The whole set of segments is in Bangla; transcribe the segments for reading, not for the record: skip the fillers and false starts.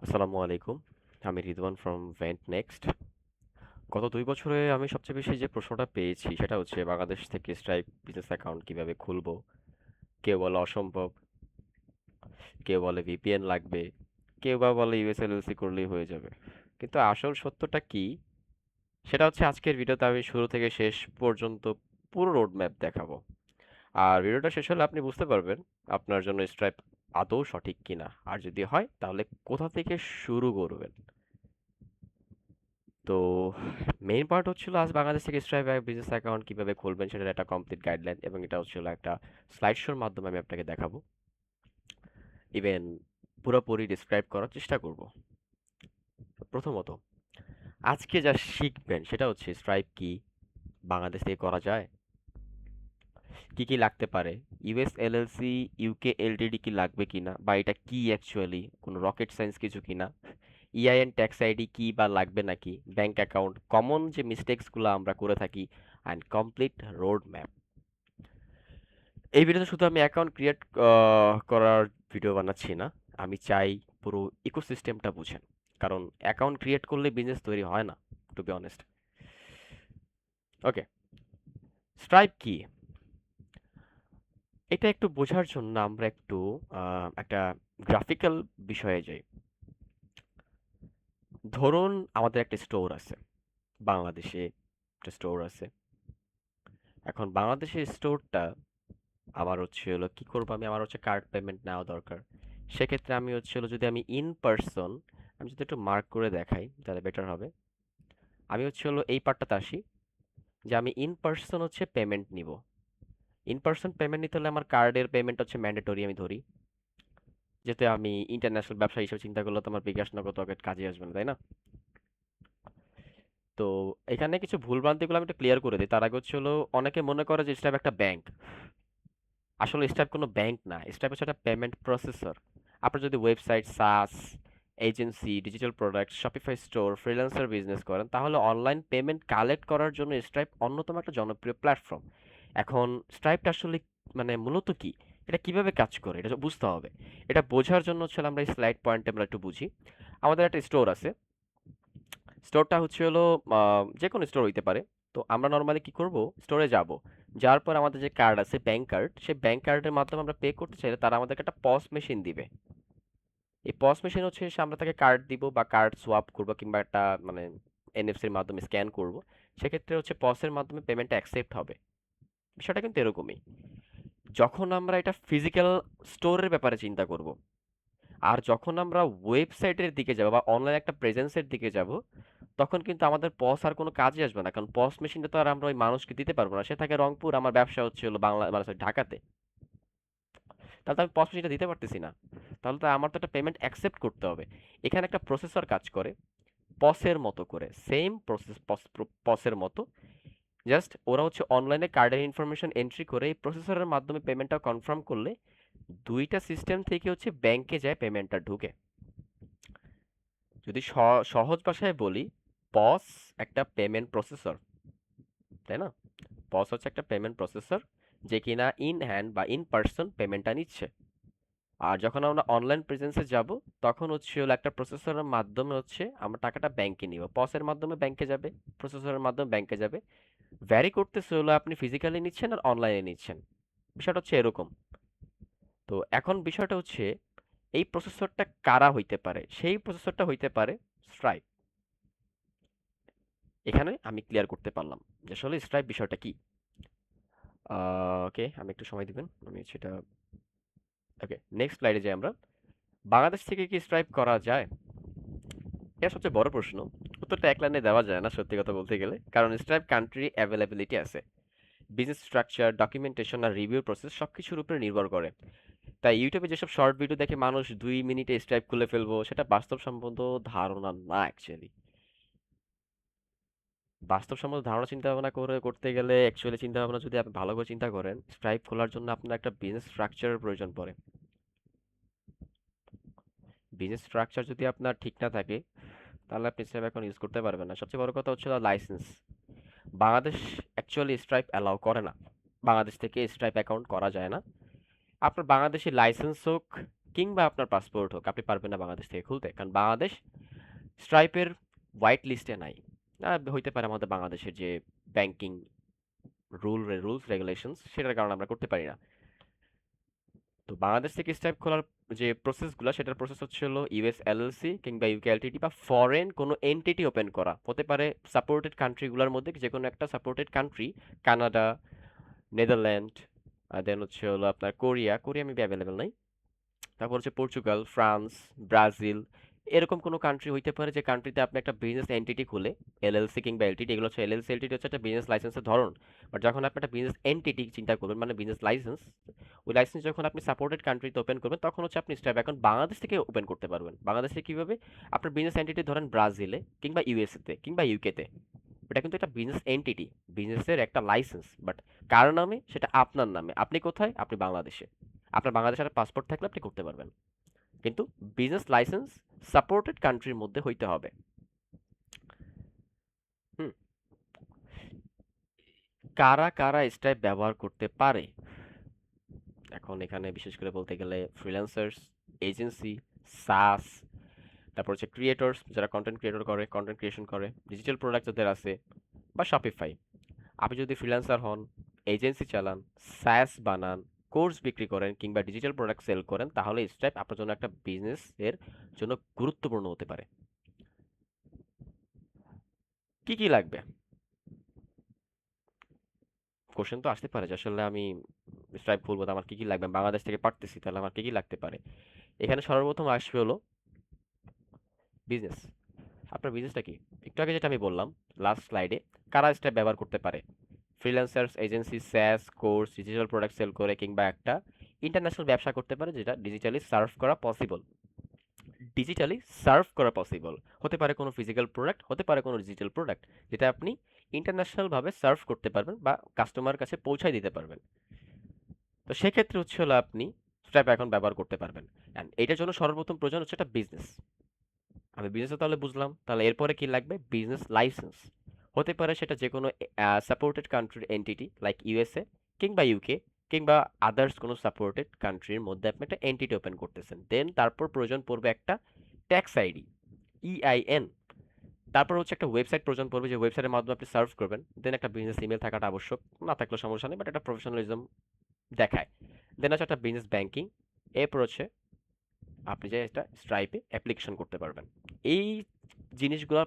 আসসালামু আলাইকুম। আমি রিদওয়ান ফ্রম ভেন্ট নেক্সট। গত ২ বছরে আমি সবচেয়ে বেশি যে প্রশ্নটা পেয়েছি সেটা হচ্ছে বাংলাদেশ থেকে স্ট্রাইপ বিজনেস অ্যাকাউন্ট কিভাবে খুলবো। কেউ বলে অসম্ভব, কেউ বলে ভিপিএন লাগবে, কেউ বা বলে ইউএস এলএলসি করলেই হয়ে যাবে। কিন্তু আসল সত্যটা কি সেটা হচ্ছে আজকের ভিডিওতে আমি শুরু থেকে শেষ পর্যন্ত পুরো রোড ম্যাপ দেখাবো। আর ভিডিওটা শেষ হলে আপনি বুঝতে পারবেন আপনার জন্য স্ট্রাইপ আদৌ সঠিক কিনা, আর যদি হয় তাহলে কোথা থেকে শুরু করবেন। তো মেইন পার্ট হচ্ছিল আজ বাংলাদেশ থেকে স্ট্রাইপ বিজনেস অ্যাকাউন্ট কিভাবে খুলবেন সেটার একটা কমপ্লিট গাইডলাইন, এবং এটা হচ্ছিল একটা স্লাইড শোর মাধ্যমে আমি আপনাকে দেখাবো। ইভেন পুরোপুরি ডিসক্রাইব করার চেষ্টা করব। প্রথমত আজকে যা শিখবেন সেটা হচ্ছে স্ট্রাইপ কি, বাংলাদেশ থেকে করা যায়, কি কি লাগতে পারে, ইউএস এলএলসি ইউকে এলটিডি কি লাগবে কিনা, বা এটা কি অ্যাকচুয়ালি কোনো রকেট সায়েন্স কিছু কিনা, ইআইএন ট্যাক্স আইডি কি বা লাগবে নাকি, ব্যাংক অ্যাকাউন্ট, কমন যে মিস্টেক্সগুলো আমরা করে থাকি, অ্যান্ড কমপ্লিট রোড ম্যাপ। এই ভিডিওতে শুধু আমি অ্যাকাউন্ট ক্রিয়েট করার ভিডিও বানাচ্ছি না, আমি চাই পুরো ইকোসিস্টেমটা বুঝেন। কারণ অ্যাকাউন্ট ক্রিয়েট করলে বিজনেস তৈরি হয় না, to be honest. Okay, Stripe কি এটা একটু বোঝার জন্য আমরা একটু একটা গ্রাফিক্যাল বিষয়ে যাই। ধরুন আমাদের একটা স্টোর আছে, বাংলাদেশে একটা স্টোর আছে। এখন বাংলাদেশের স্টোরটা আমার হচ্ছে হলো কি করবো, আমার হচ্ছে কার্ড পেমেন্ট নেওয়া দরকার। সেক্ষেত্রে আমি হচ্ছে হলো যদি আমি ইন পার্সন, আমি যদি একটু মার্ক করে দেখাই তাহলে বেটার হবে। আমি হচ্ছে হলো এই পার্টটাতে আসি, যে আমি ইন পার্সন হচ্ছে পেমেন্ট নিব। ইন পার্সন পেমেন্ট নিতে হলে আমার কার্ডের পেমেন্ট হচ্ছে ম্যান্ডেটরি আমি ধরি, যেহেতু আমি ইন্টারন্যাশনাল ব্যবসা হিসেবে চিন্তা করলে তো আমার বিকাশ নগদ রকেট কাজে আসবে না, তাই না? তো এখানে কিছু ভুলভ্রান্তিগুলো আমি একটু ক্লিয়ার করে দিই। তার আগে হচ্ছে হলো অনেকে মনে করে যে স্ট্রাইপ একটা ব্যাংক। আসলে স্ট্রাইপ কোনো ব্যাংক না, স্ট্রাইপ হচ্ছে একটা পেমেন্ট প্রসেসর। আপনার যদি website, SaaS, agency, digital product, Shopify store, freelancer business করেন, তাহলে অনলাইন পেমেন্ট কালেক্ট করার জন্য স্ট্রাইপ অন্যতম একটা জনপ্রিয় প্ল্যাটফর্ম। এখন স্ট্রাইপটা আসলে মানে মূলত কি, এটা কিভাবে কাজ করে এটা বুঝতে হবে। এটা বোঝার জন্য হচ্ছে আমরা এই স্লাইড পয়েন্টে আমরা একটু বুঝি। আমাদের একটা স্টোর আছে, স্টোরটা হচ্ছে হলো যে কোনো স্টোর হইতে পারে। তো আমরা নর্মালি কি করব, স্টোরে যাব, যাওয়ার পর আমাদের যে কার্ড আছে ব্যাংক কার্ড, সেই ব্যাংক কার্ডের মাধ্যমে আমরা পে করতে চাইলে তারা আমাদেরকে একটা পস মেশিন দিবে। এই পস মেশিন হচ্ছে এসে আমরা তাকে কার্ড দিব বা কার্ড সোয়াপ করব, কিংবা একটা মানে এনএফসির মাধ্যমে স্ক্যান করব। সেক্ষেত্রে হচ্ছে পসের মাধ্যমে পেমেন্টটা অ্যাকসেপ্ট হবে। বিষয়টা কিন্তু এরকমই। যখন আমরা এটা ফিজিক্যাল স্টোরের ব্যাপারে চিন্তা করব, আর যখন আমরা ওয়েবসাইটের দিকে যাব বা অনলাইন একটা প্রেজেন্সের দিকে যাব, তখন কিন্তু আমাদের পস আর কোনো কাজে আসবে না, কারণ পস মেশিনটা তো আর আমরা ওই মানুষকে দিতে পারবো না। সে থাকে রংপুর, আমার ব্যবসা হচ্ছে হলো বাংলা মানে sorry, ঢাকাতে। তাহলে তো আমি পস মেশিনটা দিতে পারতেছি না। তাহলে তো আমার তো একটা পেমেন্ট অ্যাকসেপ্ট করতে হবে। এখানে একটা প্রসেসর কাজ করে পসের মতো করে, সেম প্রসেস পসের মতো। জাস্ট ওরা হচ্ছে অনলাইনে কার্ডের ইনফরমেশন এন্ট্রি করে এই প্রসেসরের মাধ্যমে পেমেন্টটা কনফার্ম করলে দুইটা সিস্টেম থেকে হচ্ছে ব্যাংকে যায় পেমেন্টটা ঢুকে। যদি সহজ ভাষায় বলি, পস একটা পেমেন্ট প্রসেসর, তাই না? পস হচ্ছে একটা পেমেন্ট প্রসেসর, যে কিনা ইন হ্যান্ড বা ইন পার্সন পেমেন্টটা নিচ্ছে। আর যখন আমরা অনলাইন প্রেজেন্সে যাব, তখন হচ্ছে হলো একটা প্রসেসরের মাধ্যমে হচ্ছে আমরা টাকাটা ব্যাংকে নিব। পসের মাধ্যমে ব্যাংকে যাবে, প্রসেসরের মাধ্যমে ব্যাংকে যাবে। ভ্যারি করতেছে হলো আপনি ফিজিক্যালি নিচ্ছেন আর অনলাইনে নিচ্ছেন। বিষয়টা হচ্ছে এরকম। তো এখন বিষয়টা হচ্ছে এই প্রসেসরটা কারা হইতে পারে, সেই প্রসেসরটা হইতে পারে স্ট্রাইপ। এখানে আমি ক্লিয়ার করতে পারলাম যে আসলে স্ট্রাইপ বিষয়টা কি। ওকে, আমি একটু সময় দিবেন, আমি সেটা। ওকে, নেক্সট স্লাইডে যাই আমরা। বাংলাদেশ থেকে কি স্ট্রাইপ করা যায়? এটা সবচেয়ে বড় প্রশ্ন। উত্তরটা এক লাইনে দেওয়া যায় না সত্যি কথা বলতে গেলে, কারণ স্ট্রাইপ কান্ট্রি অ্যাভেলেবিলিটি আছে, বিজনেস স্ট্রাকচার, ডকুমেন্টেশন আর রিভিউ প্রসেস সবকিছুর উপরে নির্ভর করে। তাই ইউটিউবে যেসব শর্ট ভিডিও দেখে মানুষ 2 মিনিটে স্ট্রাইপ খুলে ফেলবো, সেটা বাস্তবসম্মত ধারণা না অ্যাকচুয়ালি। বাস্তবসম্মত ধারণা চিন্তা ভাবনা করে করতে গেলে অ্যাকচুয়ালি চিন্তা ভাবনা যদি আপনি ভালো করে চিন্তা করেন, স্ট্রাইপ খোলার জন্য আপনার একটা বিজনেস স্ট্রাকচারের প্রয়োজন পড়ে। বিজনেস স্ট্রাকচার যদি আপনার ঠিক না থাকে, তাহলে আপনি স্ট্রাইপ অ্যাকাউন্ট ইউজ করতে পারবেন না। সবচেয়ে বড় কথা হচ্ছে licence. Bangladesh actually stripe allow করে না, বাংলাদেশ থেকে স্ট্রাইপ অ্যাকাউন্ট করা যায় না। আপনার বাংলাদেশি লাইসেন্স হোক কিংবা আপনার পাসপোর্ট হোক, আপনি পারবেন না বাংলাদেশ থেকে খুলতে, কারণ বাংলাদেশ স্ট্রাইপের হোয়াইট লিস্টে নাই। হইতে পারে আমাদের বাংলাদেশের যে ব্যাংকিং রুলস রেগুলেশনস, সেটার কারণে আমরা করতে পারি না। তো বাংলাদেশ থেকে স্ট্রাইপ খোলার যে প্রসেসগুলো, সেটার প্রসেস হচ্ছে হলো ইউএস এলএলসি কিংবা ইউকে এলটিডি বা ফরেন কোনো এন্টিটি ওপেন করা। হতে পারে সাপোর্টেড কান্ট্রিগুলোর মধ্যে যে কোনো একটা সাপোর্টেড কান্ট্রি, কানাডা, নেদারল্যান্ড, দেন হচ্ছে হলো আপনার কোরিয়া মেবি অ্যাভেলেবেল নাই। তারপর হচ্ছে পর্তুগাল, ফ্রান্স, ব্রাজিল, এরকম কোনো কান্ট্রি হইতে পারে যে কান্ট্রিতে আপনি একটা বিজনেস এন্টিটি খুলে, এলএলসি কিংবা এলটিডি, এগুলো হচ্ছে এলএলসি এলটিডি হচ্ছে একটা বিজনেস লাইসেন্সের ধরন। বাট যখন আপনি একটা বিজনেস এন্টিটি চিন্তা করবেন, মানে বিজনেস লাইসেন্স, ওই লাইসেন্স যখন আপনি সাপোর্টেড কান্ট্রিতে ওপেন করবেন, তখন হচ্ছে আপনি স্ট্রাইপ অ্যাকাউন্ট বাংলাদেশ থেকে ওপেন করতে পারবেন। বাংলাদেশে কিভাবে? আপনার বিজনেস এন্টিটি ধরেন ব্রাজিলে কিংবা ইউএসএতে কিংবা ইউকেতে, এটা কিন্তু একটা বিজনেস এন্টিটি, বিজনেসের একটা লাইসেন্স, বাট কার নামে? সেটা আপনার নামে। আপনি কোথায়? আপনি বাংলাদেশে। আপনার বাংলাদেশের একটা পাসপোর্ট থাকলে আপনি করতে পারবেন, কিন্তু বিজনেস লাইসেন্স সাপোর্টেড কান্ট্রির মধ্যে হইতে হবে। হুম। কারা কারা স্টাইপ ব্যবহার করতে পারে? এখন এখানে বিশেষ করে বলতে গেলে ফ্রিল্যান্সার্স, এজেন্সি, সাস, তারপর হচ্ছে ক্রিয়েটর্স, যারা কন্টেন্ট ক্রিয়েটর করে, কন্টেন্ট ক্রিয়েশন করে, ডিজিটাল প্রোডাক্ট যাদের আছে, বা শপিফাই। আপনি যদি ফ্রিল্যান্সার হন, এজেন্সি চালান, স্যাস বানান, কোর্স বিক্রি করেন কিংবা ডিজিটাল প্রোডাক্ট সেল করেন, তাহলে স্ট্রাইপ আপনার জন্য একটা বিজনেস এর জন্য গুরুত্বপূর্ণ হতে পারে। কি কি লাগবে? কোশ্চেন তো আসতে পারে যে আসলে আমি স্ট্রাইপ খুলবো, তো আমার কি কি লাগবে? আমি বাংলাদেশ থেকে পারতেছি, তাহলে আমার কি কি লাগতে পারে? এখানে সর্বপ্রথম আসবে হলো বিজনেস। আপনার বিজনেসটা কি? একটু আগে যেটা আমি বললাম লাস্ট স্লাইডে, কারা স্ট্রাইপ ব্যবহার করতে পারে? Freelancers, agency, SaaS, course, digital product sale করে কিংবা একটা ইন্টারন্যাশনাল ব্যবসা করতে পারে যেটা ডিজিটালি সার্ভ করা পসিবল। ডিজিটালি সার্ভ করা পসিবল হতে পারে কোনো ফিজিক্যাল প্রোডাক্ট, হতে পারে কোনো ডিজিটাল প্রোডাক্ট, যেটা আপনি ইন্টারন্যাশনালভাবে সার্ভ করতে পারবেন বা কাস্টমার কাছে পৌঁছায় দিতে পারবেন। তো সেক্ষেত্রে হচ্ছে হলো আপনি স্ট্র্যাপ অ্যাকাউন্ট ব্যবহার করতে পারবেন। অ্যান্ড এটার জন্য সর্বপ্রথম প্রয়োজন হচ্ছে একটা বিজনেস। আমি বিজনেস তাহলে বুঝলাম, তাহলে এরপরে কি লাগবে? Business licence. হতে পারে সেটা যে কোনো সাপোর্টেড কান্ট্রির এন্টিটি লাইক ইউএসএ কিংবা ইউকে কিংবা আদার্স কোনো সাপোর্টেড কান্ট্রির মধ্যে আপনি একটা এন্টিটি ওপেন করতেছেন। দেন তারপর প্রয়োজন পড়বে একটা ট্যাক্স আইডি, ইআইএন। তারপর হচ্ছে একটা ওয়েবসাইট প্রয়োজন পড়বে, যে ওয়েবসাইটের মাধ্যমে আপনি সার্ভ করবেন। দেন একটা বিজনেস ইমেল থাকাটা আবশ্যক, না থাকলেও সমস্যা নেই, বাট একটা প্রফেশনালিজম দেখায়। দেন আছে একটা বিজনেস ব্যাংকিং। এরপর হচ্ছে আপনি যে একটা স্ট্রাইপে অ্যাপ্লিকেশন করতে পারবেন। এই জিনিসগুলো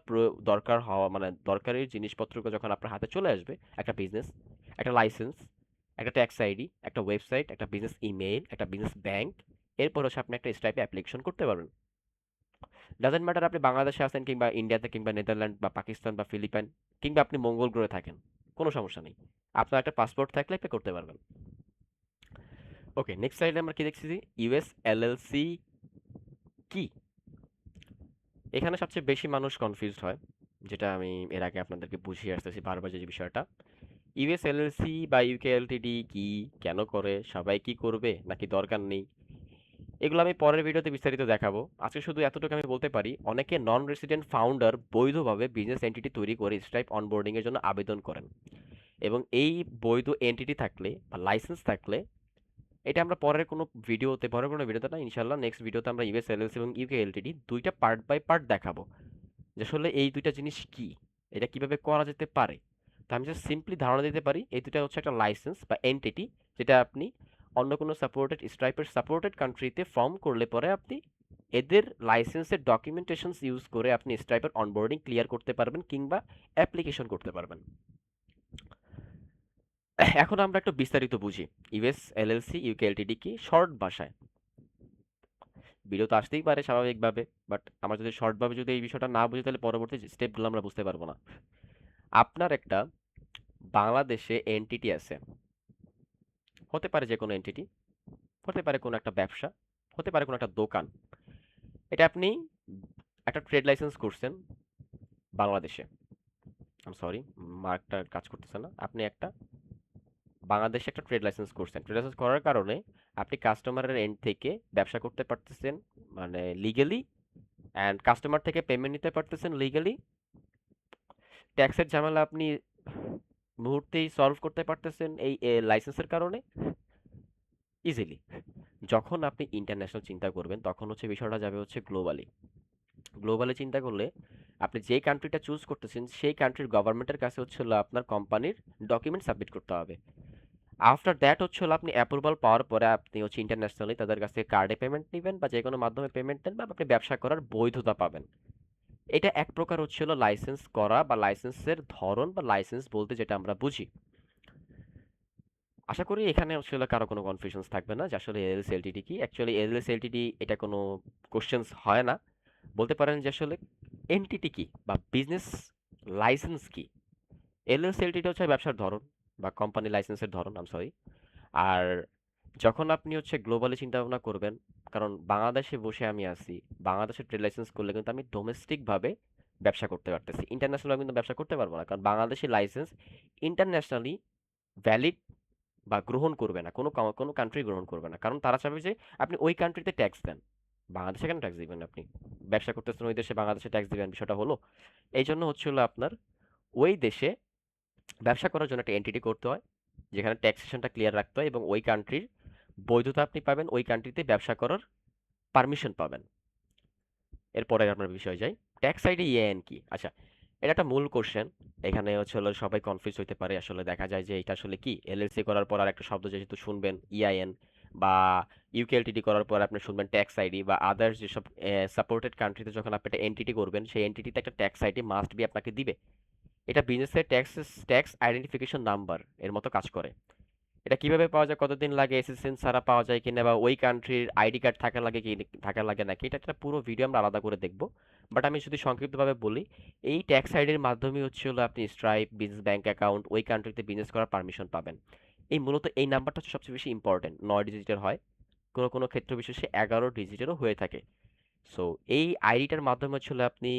দরকার হওয়া, মানে দরকারি জিনিসপত্রগুলো যখন আপনার হাতে চলে আসবে, একটা বিজনেস, একটা লাইসেন্স, একটা ট্যাক্স আইডি, একটা ওয়েবসাইট, একটা বিজনেস ইমেইল, একটা বিজনেস ব্যাংক, এরপর হচ্ছে আপনি একটা স্ট্রাইপে অ্যাপ্লিকেশন করতে পারবেন। ডাজেন্ট ম্যাটার আপনি বাংলাদেশে আছেন কিংবা ইন্ডিয়াতে কিংবা নেদারল্যান্ড বা পাকিস্তান বা ফিলিপাইন কিংবা আপনি মঙ্গল গ্রহে থাকেন, কোনো সমস্যা নেই। আপনার একটা পাসপোর্ট থাকলে আপনি করতে পারবেন। ওকে, নেক্সট স্লাইডে আমরা কি দেখছি? ইউএস এলএলসি কি? এখানে সবচেয়ে বেশি মানুষ কনফিউজড হয়, যেটা আমি এর আগে আপনাদেরকে বুঝিয়ে আসতেছি বারবার, যে বিষয়টা ইউএস এলএলসি বা ইউকে এলটিডি কি, কেন করে, সবাই কি করবে নাকি দরকার নেই, এগুলো আমি পরের ভিডিওতে বিস্তারিত দেখাবো। আজকে শুধু এতটুকু আমি বলতে পারি, অনেকে নন রেসিডেন্ট ফাউন্ডার বৈধভাবে বিজনেস এন্টিটি তৈরি করে স্ট্রাইপ অনবোর্ডিং এর জন্য আবেদন করেন, এবং এই বৈধ এন্টিটি থাকলে বা লাইসেন্স থাকলে, এটা আমরা পরের কোনো ভিডিওতে না, ইনশাল্লাহ নেক্সট ভিডিওতে আমরা ইউএস এলএলসি এবং ইউকে এলটিডি দুইটা পার্ট বাই পার্ট দেখাবো, যে আসলে এই দুইটা জিনিস কি, এটা কিভাবে করা যেতে পারে। তো আমি জাস্ট সিম্পলি ধারণা দিতে পারি এই দুটা হচ্ছে একটা লাইসেন্স বা এন্টিটি, যেটা আপনি অন্য কোনো সাপোর্টেড স্ট্রাইপের সাপোর্টেড কান্ট্রিতে ফর্ম করলে পরে আপনি এদের লাইসেন্সের ডকুমেন্টেশনস ইউজ করে আপনি স্ট্রাইপের অনবোর্ডিং ক্লিয়ার করতে পারবেন কিংবা অ্যাপ্লিকেশন করতে পারবেন। এখন আমরা একটু বিস্তারিত বুঝি ইউএস এলএলসি ইউকে এলটিডি কি শর্ট ভাষায়। ভিডিও তো আসতেই পারে স্বাভাবিকভাবে, বাট আমরা যদি শর্টভাবে যদি এই বিষয়টা না বুঝি, তাহলে পরবর্তী স্টেপগুলো আমরা বুঝতে পারবো না। আপনার একটা বাংলাদেশে এন্টিটি আছে, হতে পারে যে কোনো এন্টিটি, হতে পারে কোনো একটা ব্যবসা, হতে পারে কোনো একটা দোকান। এটা আপনি একটা ট্রেড লাইসেন্স করছেন বাংলাদেশে, আম সরি, মার্কটা কাজ করতেছে না। আপনি একটা বাংলাদেশে একটা ট্রেড লাইসেন্স করছেন, ট্রেড লাইসেন্স করার কারণে আপনি কাস্টমারের এন্ড থেকে ব্যবসা করতে পারতেছেন, মানে লিগালি, অ্যান্ড কাস্টমার থেকে পেমেন্ট নিতে পারতেছেন লিগালি। ট্যাক্সের ঝামেলা আপনি মুহূর্তেই সলভ করতে পারতেছেন এই লাইসেন্সের কারণে, ইজিলি। যখন আপনি ইন্টারন্যাশনাল চিন্তা করবেন তখন হচ্ছে বিষয়টা যাবে হচ্ছে গ্লোবালি। গ্লোবালি চিন্তা করলে আপনি যে কান্ট্রিটা চুজ করতেছেন সেই কান্ট্রির গভর্নমেন্টের কাছে হচ্ছে হলো আপনার কোম্পানির ডকুমেন্ট সাবমিট করতে হবে। আফটার দ্যাট হচ্ছে হলো আপনি অ্যাপ্রুভাল পাওয়ার পরে আপনি হচ্ছে ইন্টারন্যাশনালি তাদের কাছ থেকে কার্ডে পেমেন্ট নেবেন বা যে কোনো মাধ্যমে পেমেন্ট নেন বা আপনি ব্যবসা করার বৈধতা পাবেন। এটা এক প্রকার হচ্ছে হলো লাইসেন্স করা বা লাইসেন্সের ধরন বা লাইসেন্স বলতে যেটা আমরা বুঝি। আশা করি এখানে হচ্ছে হলো কারো কোনো কনফিউশনস থাকবে না যে আসলে এলএলসি এলটিডি কি। অ্যাকচুয়ালি এলএলসি এলটিডি এটা কোনো কোশ্চেন্স হয় না। বলতে পারেন যে আসলে এনটিটি কি বা বিজনেস লাইসেন্স কি। এলএলসি এলটিডি হচ্ছে ব্যবসার ধরন বা কোম্পানি লাইসেন্সের ধরন, আম সরি। আর যখন আপনি হচ্ছে গ্লোবালি চিন্তা ভাবনা করবেন, কারণ বাংলাদেশে বসে আমি আছি, বাংলাদেশের ট্রেড লাইসেন্স করলে কিন্তু আমি ডোমেস্টিক ভাবে ব্যবসা করতে পারতেছি, ইন্টারন্যাশনাল কিন্তু ব্যবসা করতে পারবো না, কারণ বাংলাদেশি লাইসেন্স ইন্টারন্যাশনালি ভ্যালিড বা গ্রহণ করবে না, কোনো কান্ট্রি গ্রহণ করবে না, কারণ তারা চাবে যে আপনি ওই কান্ট্রিতে ট্যাক্স দেন। বাংলাদেশে কেন ট্যাক্স দিবেন? আপনি ব্যবসা করতেছেন ওই দেশে, বাংলাদেশে ট্যাক্স দিবেন, বিষয়টা হলো? এই জন্য হচ্ছে হলো আপনার ওই দেশে ব্যবসা করার জন্য একটা এন্টিটি করতে হয়, যেখানে ট্যাক্সেশনটা ক্লিয়ার রাখতে হয় এবং ওই কান্ট্রির বৈধতা আপনি পাবেন, ওই কান্ট্রিতে ব্যবসা করার পারমিশন পাবেন। এরপরে আপনার বিষয় যাই, ট্যাক্স আইডি ইএন কি? আচ্ছা, এটা একটা মূল কোশ্চেন। এখানে হচ্ছে হলো সবাই কনফিউজ হতে পারে, আসলে দেখা যায় যে এটা আসলে কি। এলএলসি করার পর আর একটা শব্দ যেহেতু শুনবেন ইআইএন, বা ইউকেএলটিডি করার পর আপনি শুনবেন ট্যাক্স আইডি, বা আদার্স যেসব সাপোর্টেড কান্ট্রিতে যখন আপনি একটা এন্টিটি করবেন সেই এন্টিটিতে একটা ট্যাক্স আইডি মাস্ট বি আপনাকে দিবে। এটা বিজনেসের ট্যাক্স আইডেন্টিফিকেশন নাম্বার এর মতো কাজ করে। এটা কিভাবে পাওয়া যায়, কতদিন লাগে, এসএসএন ছাড়া পাওয়া যায় কিনা, বা ওই কান্ট্রির আইডি কার্ড থাকা লাগে কি থাকা লাগে নাকি, এটা একটা পুরো ভিডিও আমরা আলাদা করে দেখব। বাট আমি যদি সংক্ষিপ্তভাবে বলি, এই ট্যাক্স আইডির মাধ্যমে হচ্ছে হলো আপনি স্ট্রাইপ বিজনেস ব্যাংক অ্যাকাউন্ট ওই কান্ট্রিতে বিজনেস করার পারমিশন পাবেন। এই মূলত এই নাম্বারটা হচ্ছে সবচেয়ে বেশি ইম্পর্টেন্ট, 9 ডিজিটের হয়, কোনো কোনো ক্ষেত্র বিশেষে 11 ডিজিটেরও হয়ে থাকে। সো এই আইডিটার মাধ্যমে হচ্ছে হলো আপনি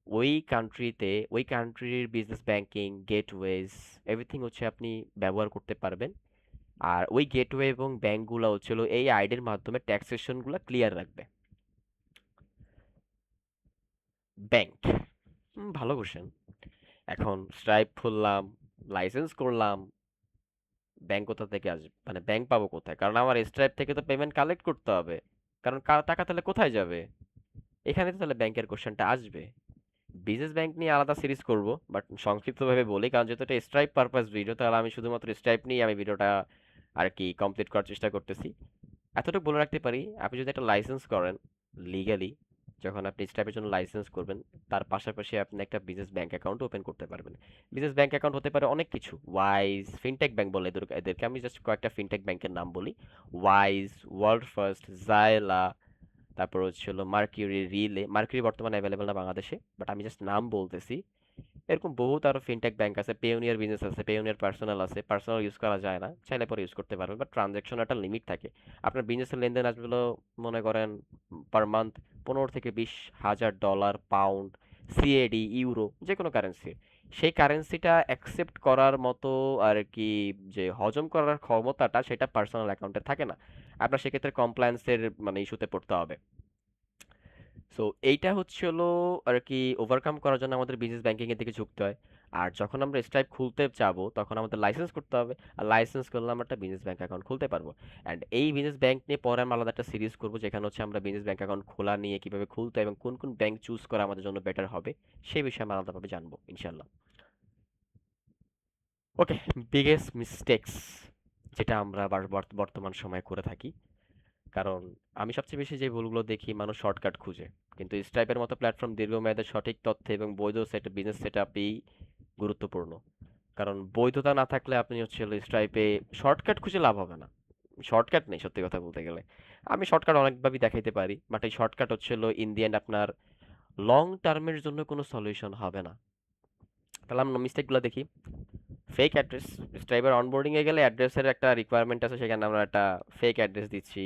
ওই কান্ট্রিতে ওই কান্ট্রির বিজনেস ব্যাংকিং গেটওয়েজ এভরিথিং হচ্ছে আপনি ব্যবহার করতে পারবেন। আর ওই গেটওয়ে এবং ব্যাংকগুলো হচ্ছিল এই আইডির মাধ্যমে ট্যাক্সেশনগুলো ক্লিয়ার রাখবে। ব্যাংক, ভালো কোশ্চেন। এখন স্ট্রাইপ খুললাম, লাইসেন্স করলাম, ব্যাংক কোথা থেকে আসবে, মানে ব্যাংক পাবো কোথায়? কারণ আমার স্ট্রাইপ থেকে তো পেমেন্ট কালেক্ট করতে হবে, কারণ টাকা তাহলে কোথায় যাবে? এখানে তো তাহলে ব্যাংকের কোশ্চেনটা আসবে। বিজনেস ব্যাংক নিয়ে আলাদা সিরিজ করব, বাট সংক্ষিপ্তভাবে বলি, কারণ যেহেতু এটা স্ট্রাইপ পারপাস ভিডিও, তাহলে আমি শুধুমাত্র স্ট্রাইপ নিয়ে আমি ভিডিওটা আর কি কমপ্লিট করার চেষ্টা করতেছি। এতটুকু বলে রাখতে পারি, আপনি যদি একটা লাইসেন্স করেন লিগ্যালি, যখন আপনি স্ট্রাইপের জন্য লাইসেন্স করবেন, তার পাশাপাশি আপনি একটা বিজনেস ব্যাংক অ্যাকাউন্ট ওপেন করতে পারবেন। বিজনেস ব্যাংক অ্যাকাউন্ট হতে পারে অনেক কিছু, ওয়াইজ, ফিনটেক ব্যাংক বলে এদেরকে আমি জাস্ট কয়েকটা ফিনটেক ব্যাংকের নাম বলি। ওয়াইজ, ওয়ার্ল্ড ফার্স্ট, জায়লা, তারপর হচ্ছে হলো মার্কিউরি, রিলে। মার্কিউরি বর্তমানে অ্যাভেলেবেল না বাংলাদেশে, বাট আমি জাস্ট নাম বলতেছি। এরকম বহুত আরো ফিনটেক ব্যাংক আছে, পেওনিয়ার বিজনেস আছে, পেওনিয়ার পার্সোনাল আছে। পার্সোনাল ইউজ করা যায় না, চাইলে পরে ইউজ করতে পারবেন, বাট ট্রানজ্যাকশন একটা লিমিট থাকে। আপনার বিজনেসের লেনদেন আসবে হলো মনে করেন পার মান্থ 15 থেকে 20 হাজার ডলার, পাউন্ড, সিএডি, ইউরো, যে কোনো কারেন্সি। সেই কারেন্সিটা অ্যাকসেপ্ট করার মতো আর কি, যে হজম করার ক্ষমতাটা সেটা পার্সোনাল অ্যাকাউন্টে থাকে না। আপনার সেক্ষেত্রে কমপ্লায়েন্সের মানে ইস্যুতে পড়তে হবে। সো এইটা হচ্ছে হলো আর কি ওভারকাম করার জন্য আমাদের বিজনেস ব্যাংকিং এর দিকে ঝুঁকতে হয়। আর যখন আমরা স্ট্রাইপ খুলতে যাব তখন আমাদের লাইসেন্স করতে হবে, আর লাইসেন্স করলে আমরা একটা বিজনেস ব্যাংক অ্যাকাউন্ট খুলতে পারবো। অ্যান্ড এই বিজনেস ব্যাংক নিয়ে পরে আমরা আলাদা একটা সিরিজ করবো, যেখানে হচ্ছে আমরা বিজনেস ব্যাংক অ্যাকাউন্ট খোলা নিয়ে কিভাবে খুলতে হয় এবং কোন কোন ব্যাংক চুজ করা আমাদের জন্য বেটার হবে সেই বিষয়ে আমরা আলাদাভাবে জানবো ইনশাল্লাহ। ওকে, বিগেস্ট মিস্টেক্স যেটা আমরা আবার বর্তমান সময়ে করে থাকি, কারণ আমি সবচেয়ে বেশি যে ভুলগুলো দেখি, মানুষ শর্টকাট খুঁজে। কিন্তু স্ট্রাইপের মতো প্ল্যাটফর্ম দীর্ঘমেয়াদে সঠিক তথ্য এবং বৈধ বিজনেস সেট আপই গুরুত্বপূর্ণ। কারণ বৈধতা না থাকলে আপনি হচ্ছে হলো স্ট্রাইপে শর্টকাট খুঁজে লাভ হবে না। শর্টকাট নেই সত্যি কথা বলতে গেলে। আমি শর্টকাট অনেকভাবেই দেখাইতে পারি, বাট এই শর্টকাট হচ্ছে হলো ইন দি এন্ড আপনার লং টার্মের জন্য কোনো সলিউশন হবে না। তাহলে আমরা মিস্টেকগুলো দেখি। ফেক অ্যাড্রেস, স্ট্রাইবার অনবোর্ডিং এ গেলে অ্যাড্রেসের একটা রিকোয়ারমেন্ট আছে, সেখানে আমরা একটা ফেক অ্যাড্রেস দিচ্ছি।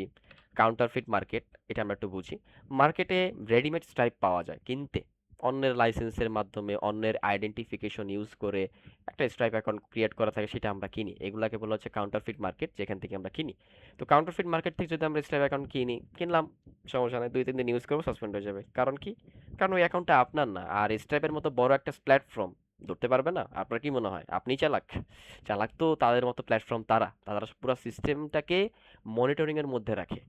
কাউন্টারফিট মার্কেট, এটা আমরা একটু বুঝি। মার্কেটে রেডিমেড স্ট্রাইপ পাওয়া যায় কিনতে, অন্যের লাইসেন্সের মাধ্যমে, অন্যের আইডেন্টিফিকেশন ইউজ করে একটা স্ট্রাইপ অ্যাকাউন্ট ক্রিয়েট করা থাকে, সেটা আমরা কিনি। এগুলাকে বলা হচ্ছে কাউন্টারফিট মার্কেট, যেখান থেকে আমরা কিনি। তো কাউন্টারফিট মার্কেট থেকে যদি আমরা স্ট্রাইপ অ্যাকাউন্ট কিনলাম, সমস্যা নেই, 2-3 দিন ইউজ করবো, সাসপেন্ড হয়ে যাবে। কারণ কি? কারণ ওই অ্যাকাউন্টটা আপনার না। আর স্ট্রাইপের মতো বড় একটা প্ল্যাটফর্ম, ধরতে পারবে না? আপনার কি মনে হয়? আপনিই চালাক? চালাক তো তাদের মতো প্ল্যাটফর্ম তারা। তারা পুরা সিস্টেমটাকে মনিটরিং এর মধ্যে রাখে।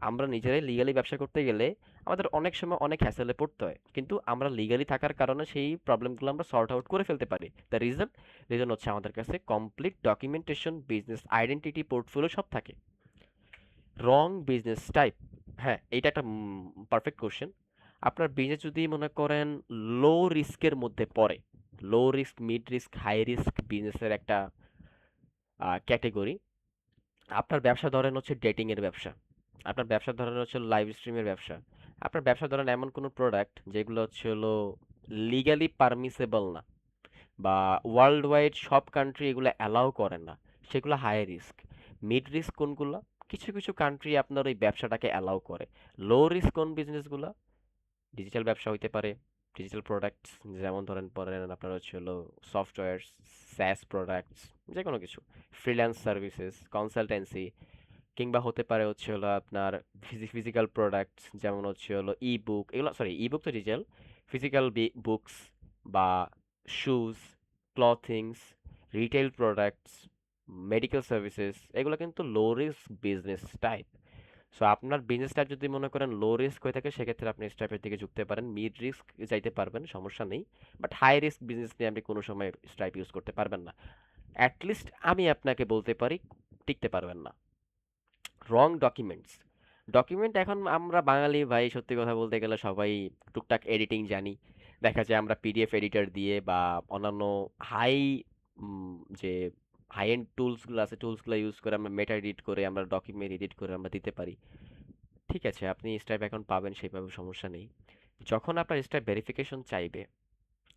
আমরা নিজেরাই লিগালি ব্যবসা করতে গেলে আমাদের অনেক সময় অনেক হ্যাসেলে পড়তে হয়। কিন্তু আমরা লিগালি থাকার কারণে সেই প্রবলেমগুলো আমরা সর্ট আউট করে ফেলতে পারি। The reason? রিজন হচ্ছে আমাদের কাছে complete documentation, business identity, portfolio সব থাকে। রং বিজনেস টাইপ, হ্যাঁ এইটা একটা পারফেক্ট কোশ্চেন। আপনার বিজনেস যদি মনে করেন লো রিস্কের মধ্যে পড়ে, low risk, mid risk, high risk বিজনেসের একটা ক্যাটেগরি। আপনার ব্যবসা ধরেন হচ্ছে ডেটিং এর ব্যবসা, আপনার ব্যবসা ধরেন হচ্ছে লাইভ স্ট্রিমের ব্যবসা, আপনার ব্যবসা ধরেন এমন কোনো প্রোডাক্ট যেগুলো হচ্ছে হলো লিগালি পারমিসেবল না, বা ওয়ার্ল্ড ওয়াইড সব কান্ট্রি এগুলো অ্যালাউ করে না, সেগুলো হাই রিস্ক। মিড রিস্ক কোনগুলো? কিছু কিছু কান্ট্রি আপনার ওই ব্যবসাটাকে অ্যালাউ করে। লো রিস্ক কোন বিজনেসগুলো? ডিজিটাল ব্যবসা হইতে পারে, ডিজিটাল প্রোডাক্টস, যেমন ধরেন পড়েন আপনার হচ্ছে হলো সফটওয়্যার, স্যাস প্রোডাক্টস, যে কোনো কিছু, ফ্রিল্যান্স সার্ভিসেস, কনসালটেন্সি, কিংবা হতে পারে হচ্ছে হলো আপনার ফিজিক্যাল প্রোডাক্টস, যেমন হচ্ছে হলো ই বুক, এগুলো সরি ই বুক তো ডিজিটাল, ফিজিক্যাল বুকস বা shoes, ক্লথিংস, retail products, medical services, এগুলো কিন্তু low risk business type. So আপনার বিজনেস টাইপ যদি মনে করেন লো রিস্ক হয়ে থাকে, সেক্ষেত্রে আপনি স্ট্রাইপের দিকে ঝুঁকতে পারেন, মিড রিস্ক যাইতে পারবেন, সমস্যা নেই। বাট হাই রিস্ক বিজনেস নিয়ে আপনি কোনো সময় স্ট্রাইপ ইউজ করতে পারবেন না। অ্যাটলিস্ট আমি আপনাকে বলতে পারি টিকতে পারবেন না। রং ডকুমেন্টস, ডকুমেন্ট এখন আমরা বাঙালি ভাই, সত্যি কথা বলতে গেলে সবাই টুকটাক এডিটিং জানি। দেখা যায় আমরা পিডিএফ এডিটর দিয়ে বা অন্যান্য হাই যে হাই এন্ড টুলসগুলো আছে, টুলসগুলো ইউজ করে আমরা মেটা এডিট করে, আমরা ডকুমেন্ট এডিট করে আমরা দিতে পারি। ঠিক আছে, আপনি স্ট্রাইপ অ্যাকাউন্ট পাবেন, সেইভাবে সমস্যা নেই। যখন আপনার স্ট্রাইপ ভেরিফিকেশন চাইবে,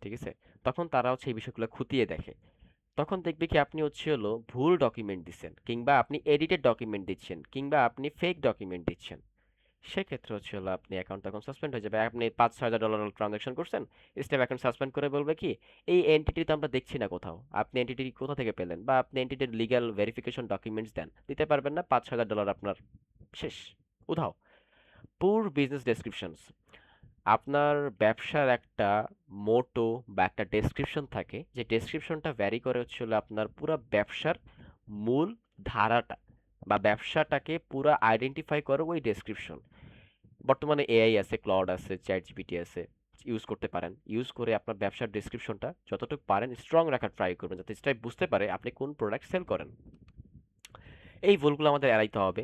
ঠিক আছে, তখন তারা হচ্ছে এই বিষয়গুলো খুঁটিয়ে দেখে। তখন দেখবে কি আপনি হচ্ছে হলো ভুল ডকুমেন্ট দিচ্ছেন, কিংবা আপনি এডিটেড ডকুমেন্ট দিচ্ছেন, কিংবা আপনি ফেক ডকুমেন্ট দিচ্ছেন। সেক্ষেত্রে হচ্ছে হলো আপনি অ্যাকাউন্ট তখন সাসপেন্ড হয়ে যাবে। আপনি $5,000-6,000 ট্রানজাকশন করছেন, স্টেপ অ্যাকাউন্ট সাসপেন্ড করে বলবে কি এই এন্টিটি তো আমরা দেখছি না কোথাও, আপনি এন্টিটি কোথা থেকে পেলেন, বা আপনি এন্টিটির লিগ্যাল ভেরিফিকেশন ডকুমেন্টস দেন, দিতে পারবেন না, $5,000 আপনার শেষ, উধাও। পুর বিজনেস ডেসক্রিপশনস, আপনার ব্যবসার একটা মোটো বা একটা ডেসক্রিপশন থাকে, যে ডেসক্রিপশনটা ভ্যারি করে হচ্ছে হলো আপনার পুরো ব্যবসার মূল ধারাটা, বা ব্যবসাটাকে পুরো আইডেন্টিফাই করে ওই ডেসক্রিপশন। বর্তমানে এআই আছে, ক্লড আছে, চ্যাট জিপিটি আছে, ইউজ করতে পারেন। ইউজ করে আপনার ব্যবসার ডেসক্রিপশনটা যতটুকু পারেন স্ট্রং রাখার ট্রাই করবেন, যাতে স্টাইপ বুঝতে পারে আপনি কোন প্রোডাক্ট সেল করেন। এই ভুলগুলো আমাদের এড়াইতে হবে,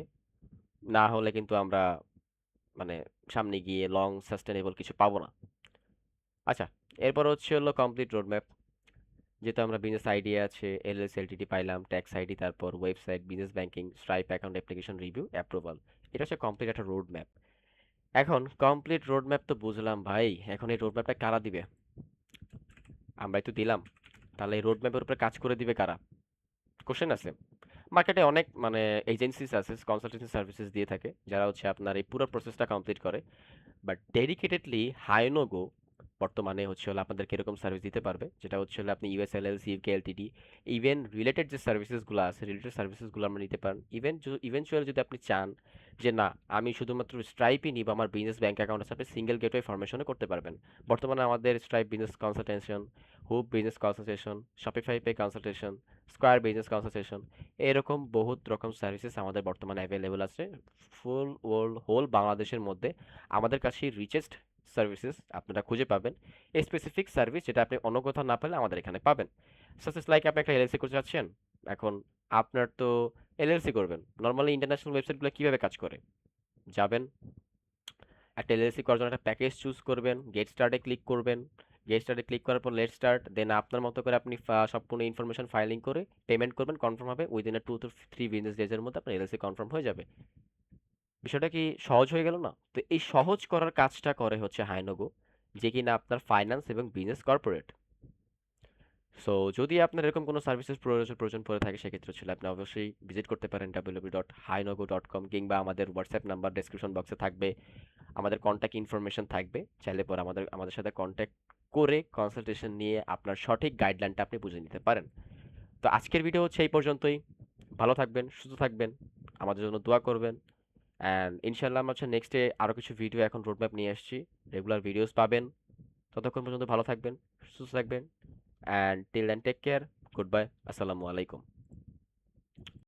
না হলে কিন্তু আমরা মানে সামনে গিয়ে লং সাস্টেনেবল কিছু পাবো না। আচ্ছা, এরপর হচ্ছে হলো কমপ্লিট রোডম্যাপ। যেহেতু আমরা বিজনেস আইডিয়া আছে, এলএলসি এলটিডি পাইলাম, ট্যাক্স আইডি, তারপর website, business banking, stripe account, application review, approval, এটা হচ্ছে কমপ্লিট একটা রোড ম্যাপ। এখন কমপ্লিট রোড ম্যাপ তো বুঝলাম ভাই, এখন এই রোড ম্যাপটা কারা দিবে? আমরাই তো দিলাম। তাহলে এই রোড ম্যাপের উপরে কাজ করে দিবে কারা? কোশ্চেন আছে। মার্কেটে অনেক এজেন্সিস আছে, কনসালটেন্সি সার্ভিসেস দিয়ে থাকে, যারা হচ্ছে আপনার এই পুরো প্রসেসটা কমপ্লিট করে। বাট ডেডিকেটেডলি হাইনোগো বর্তমানে হচ্ছে হলো আপনাদেরকে এরকম সার্ভিস দিতে পারবে, যেটা হচ্ছে হলো আপনি US LLC, UK Ltd, even related যে সার্ভিসেসগুলো আছে, রিলেটেড সার্ভিসেসগুলো আমরা নিতে পারেন। ইভেন ইভেনচুয়ালি যদি আপনি চান যে না, আমি শুধুমাত্র স্ট্রাইপই নিব, আমার বিজনেস ব্যাংক অ্যাকাউন্ট আছে, আপনি সিঙ্গেল গেটওয়ে ফরমেশনে করতে পারবেন। বর্তমানে আমাদের Stripe business consultation, hub business consultation, Shopify pay consultation, Square business consultation, এরকম বহুত রকম সার্ভিসেস আমাদের বর্তমানে অ্যাভেলেবল আছে ফুল ওয়ার্ল্ড, হোল বাংলাদেশের মধ্যে। আমাদের কাছে রিচেস্ট সার্ভিসেস আপনারা খুঁজে পাবেন। এই স্পেসিফিক সার্ভিস যেটা আপনি অন্য কোথাও না পেলে আমাদের এখানে পাবেন। সাজেস্ট লাইক আপনি একটা এলএলসি করতে চাচ্ছেন, এখন আপনার তো এলএলসি করবেন, নর্মালি ইন্টারন্যাশনাল ওয়েবসাইটগুলো কিভাবে কাজ করে? যাবেন, একটা এলএলসি করার জন্য একটা প্যাকেজ চুজ করবেন, গেট স্টার্টে ক্লিক করবেন। গেট স্টার্টে ক্লিক করার পর লেট স্টার্ট, দেন আপনার মতো করে আপনি সম্পূর্ণ ইনফরমেশন ফাইলিং করে পেমেন্ট করবেন, কনফার্ম হবে উইদিন 2 to 3 বিজনেস ডেজের মধ্যে আপনার এলএলসি কনফার্ম হয়ে যাবে। বিষয়টা কি সহজ হয়ে গেল না? তো এই সহজ করার কাজটা করে হচ্ছে হাইনোগো, যে কিনা আপনার ফাইন্যান্স এবং বিজনেস কর্পোরেট। সো যদি আপনার এরকম কোনো সার্ভিসেস প্রয়োজন পড়ে থাকে, সেক্ষেত্রে ছিল আপনি অবশ্যই ভিজিট করতে পারেন www.hainogo.com, কিংবা আমাদের হোয়াটসঅ্যাপ নাম্বার ডেসক্রিপশন বক্সে থাকবে, আমাদের কন্ট্যাক্ট ইনফরমেশন থাকবে। চাইলে পরে আমাদের সাথে কন্ট্যাক্ট করে কনসালটেশন নিয়ে আপনার সঠিক গাইডলাইনটা আপনি বুঝে নিতে পারেন। তো আজকের ভিডিও হচ্ছে এই পর্যন্তই। ভালো থাকবেন, সুস্থ থাকবেন, আমাদের জন্য দোয়া করবেন। অ্যান্ড ইনশাল্লাহ আমরা হচ্ছে নেক্সটে আরও কিছু ভিডিও এখন রোডম্যাপ নিয়ে আসছি, রেগুলার ভিডিওস পাবেন। ততক্ষণ পর্যন্ত ভালো থাকবেন, সুস্থ থাকবেন, and till then take care, goodbye, আসসালামু আলাইকুম।